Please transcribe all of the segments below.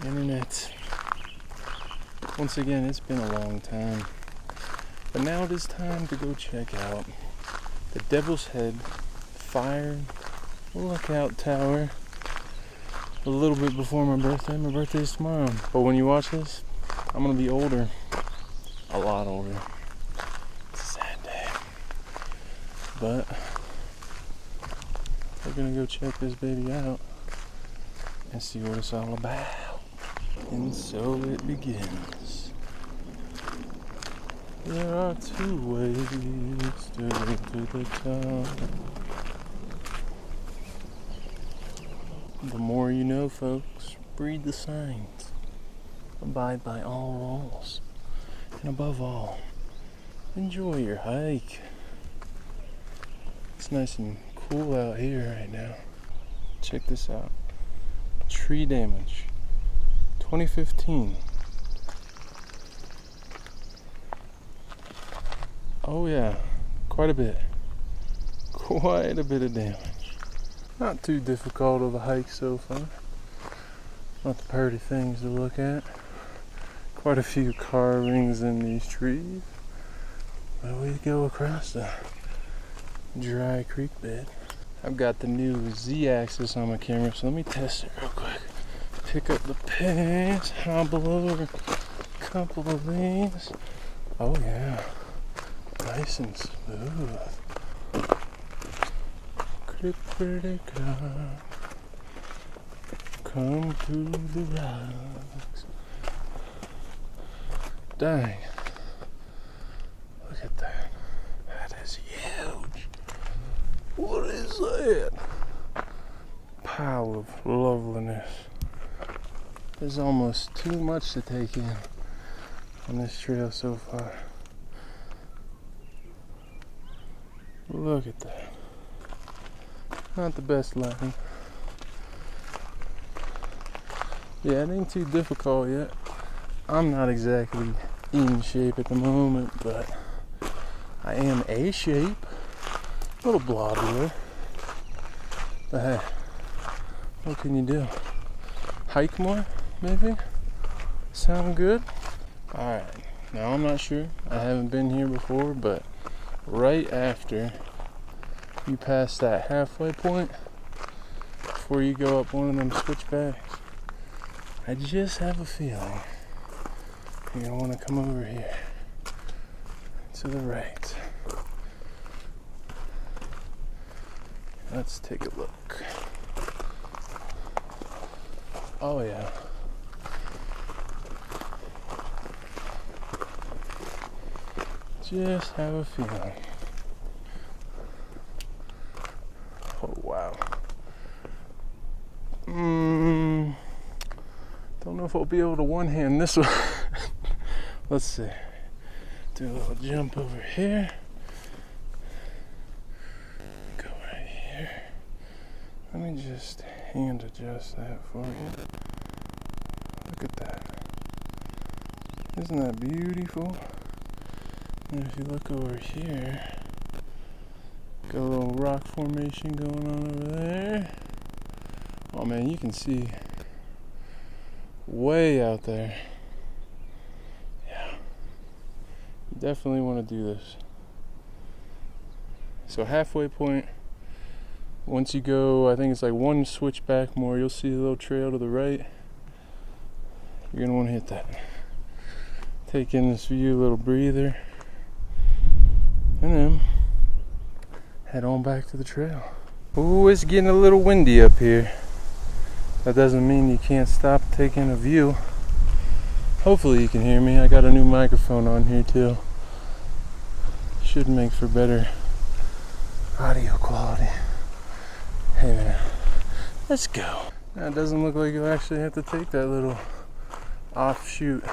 Internet. Once again, it's been a long time. But now it is time to go check out the Devil's Head Fire Lookout Tower a little bit before my birthday. My birthday is tomorrow. But when you watch this, I'm going to be older. A lot older. It's a sad day. But we're going to go check this baby out and see what it's all about. And so it begins. There are two ways to get to the top. The more you know, folks. Read the signs. Abide by all rules. And above all, enjoy your hike. It's nice and cool out here right now. Check this out. Tree damage. 2015. Oh yeah, quite a bit. Quite a bit of damage. Not too difficult of a hike so far. Not the pretty things to look at. Quite a few carvings in these trees. But we go across the dry creek bed. I've got the new Z-axis on my camera, so let me test it real quick. Pick up the pace, hobble over a couple of these. Oh yeah, nice and smooth. Clippity-clop, come through the rocks. Dang, look at that. That is huge. What is that? Pile of loveliness. There's almost too much to take in on this trail so far. Look at that. Not the best lighting. Yeah, it ain't too difficult yet. I'm not exactly in shape at the moment, but I am A shape. A little blobular. But hey, what can you do? Hike more, maybe? Sound good? Alright, now I'm not sure. I haven't been here before, but right after you pass that halfway point, before you go up one of them switchbacks, I just have a feeling you're going to want to come over here to the right. Let's take a look. Oh yeah. Just have a feeling. Oh wow. Don't know if I'll be able to one-hand this one. Let's see. Do a little jump over here. Go right here. Let me just hand adjust that for you. Look at that. Isn't that beautiful? And if you look over here, got a little rock formation going on over there. Oh man, you can see way out there. Yeah, you definitely want to do this. So halfway point, once you go, I think it's like one switchback more, you'll see a little trail to the right. You're gonna want to hit that. Take in this view, a little breather, and then head on back to the trail. Ooh, it's getting a little windy up here. That doesn't mean you can't stop taking a view. Hopefully you can hear me. I got a new microphone on here too. Should make for better audio quality. Hey man, let's go. Now, it doesn't look like you'll actually have to take that little offshoot,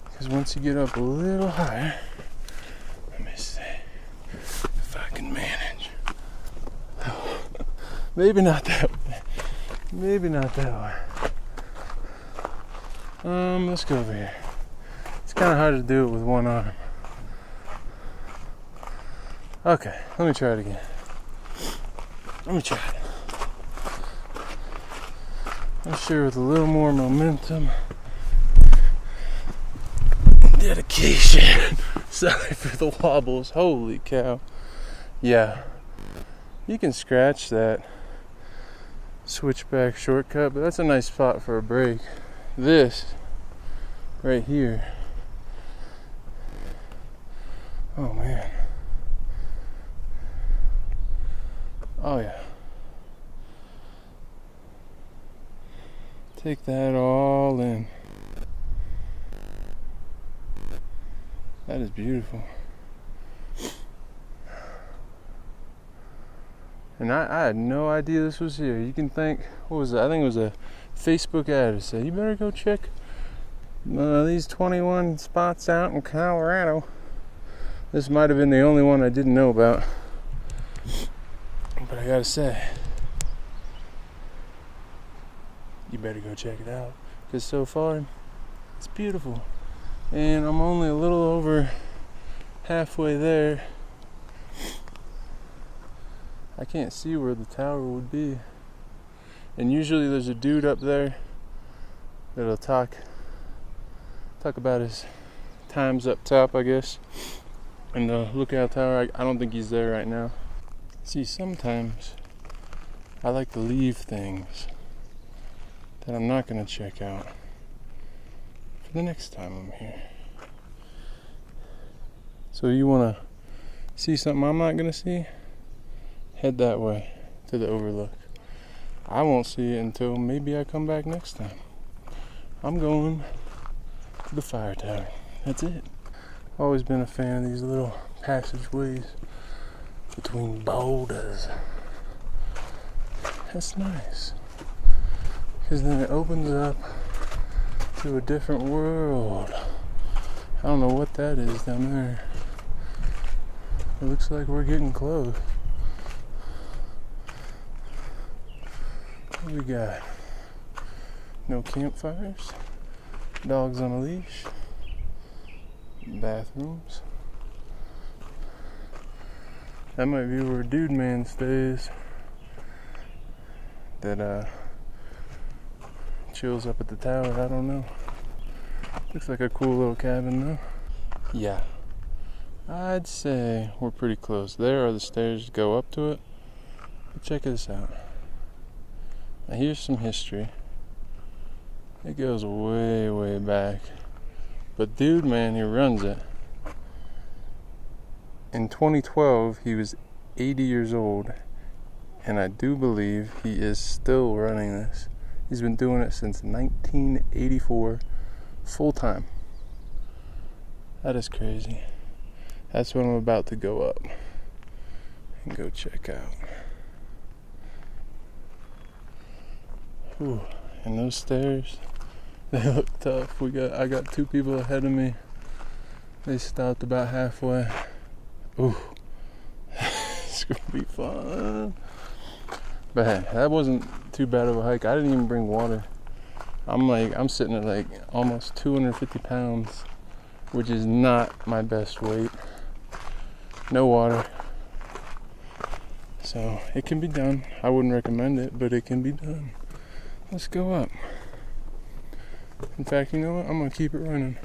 because once you get up a little higher, let me see if I can manage. Maybe not that way. Maybe not that way. Let's go over here. It's kind of hard to do it with one arm. Okay, let me try it again. Let me try it. I'm sure with a little more momentum, dedication. Sorry for the wobbles. Holy cow. Yeah, you can scratch that switchback shortcut, but that's a nice spot for a break. This right here, oh man, oh yeah, take that all in. That is beautiful. And I had no idea this was here. You can think, what was it? I think it was a Facebook ad that said, you better go check these 21 spots out in Colorado. This might have been the only one I didn't know about. But I gotta say, you better go check it out. Because so far, it's beautiful. And I'm only a little over halfway there. I can't see where the tower would be. And usually there's a dude up there that'll talk about his times up top, I guess. And the lookout tower, I don't think he's there right now. See, sometimes I like to leave things that I'm not going to check out for the next time I'm here. So you want to see something I'm not going to see? Head that way to the overlook. I won't see it until maybe I come back next time. I'm going to the fire tower. That's it. Always been a fan of these little passageways between boulders. That's nice. Because then it opens up to a different world. I don't know what that is down there. It looks like we're getting close. What we got? No campfires, dogs on a leash, bathrooms. That might be where Dude Man stays. That chills up at the tower. I don't know. Looks like a cool little cabin though. Yeah, I'd say we're pretty close. There are the stairs to go up to it. But check this out. Now here's some history. It goes way, way back. But Dude Man, who runs it, in 2012, he was 80 years old. And I do believe he is still running this. He's been doing it since 1984, full time. That is crazy. That's what I'm about to go up and go check out. Ooh, and those stairs, they look tough. I got two people ahead of me. They stopped about halfway. Ooh, it's gonna be fun. But hey, that wasn't too bad of a hike. I didn't even bring water. I'm sitting at like almost 250 pounds, which is not my best weight. No water. So it can be done. I wouldn't recommend it, but it can be done. Let's go up. In fact, you know what? I'm gonna keep it running.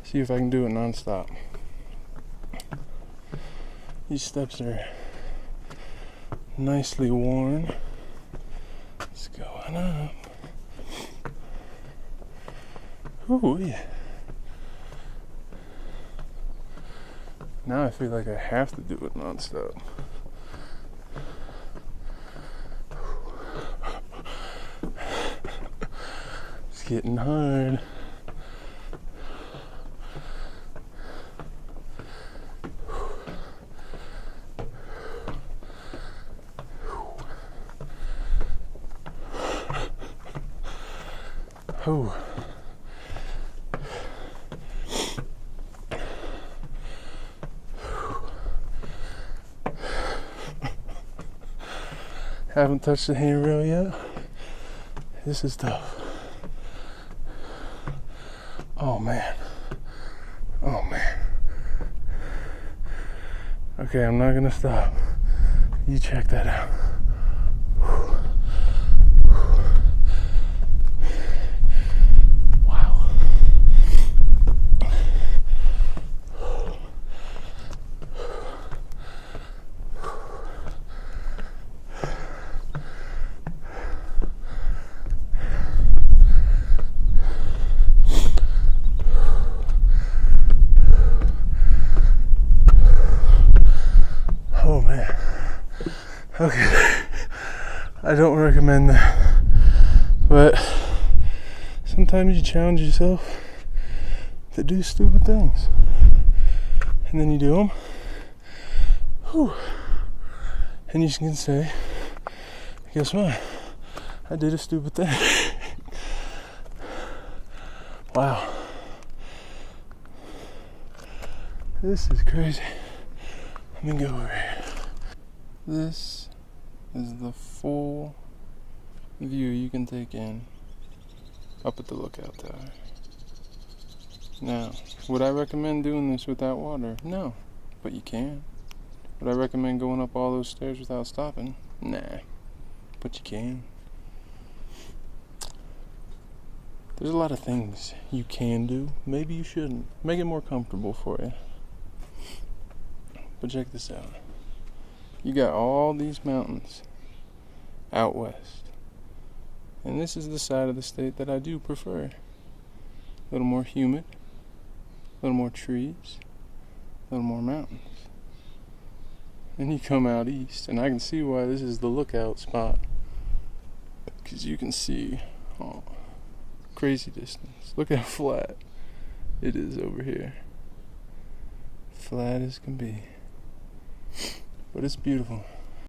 See if I can do it non-stop. These steps are nicely worn. It's going up. Ooh, yeah. Now I feel like I have to do it non-stop. It's getting hard. Ooh. Haven't touched the handrail yet. This is tough. Oh man. Oh man. Okay, I'm not gonna stop. You check that out. man. Okay. I don't recommend that. But sometimes you challenge yourself to do stupid things. And then you do them. Whew. And you can say, guess what? I did a stupid thing. Wow. This is crazy. Let me go over here. This is the full view you can take in up at the lookout tower. Now, would I recommend doing this without water? No, but you can. Would I recommend going up all those stairs without stopping? Nah, but you can. There's a lot of things you can do. Maybe you shouldn't. Make it more comfortable for you. But check this out. You got all these mountains out west. And this is the side of the state that I do prefer. A little more humid, a little more trees, a little more mountains. Then you come out east, and I can see why this is the lookout spot. Because you can see crazy distance. Look how flat it is over here. Flat as can be. But it's beautiful.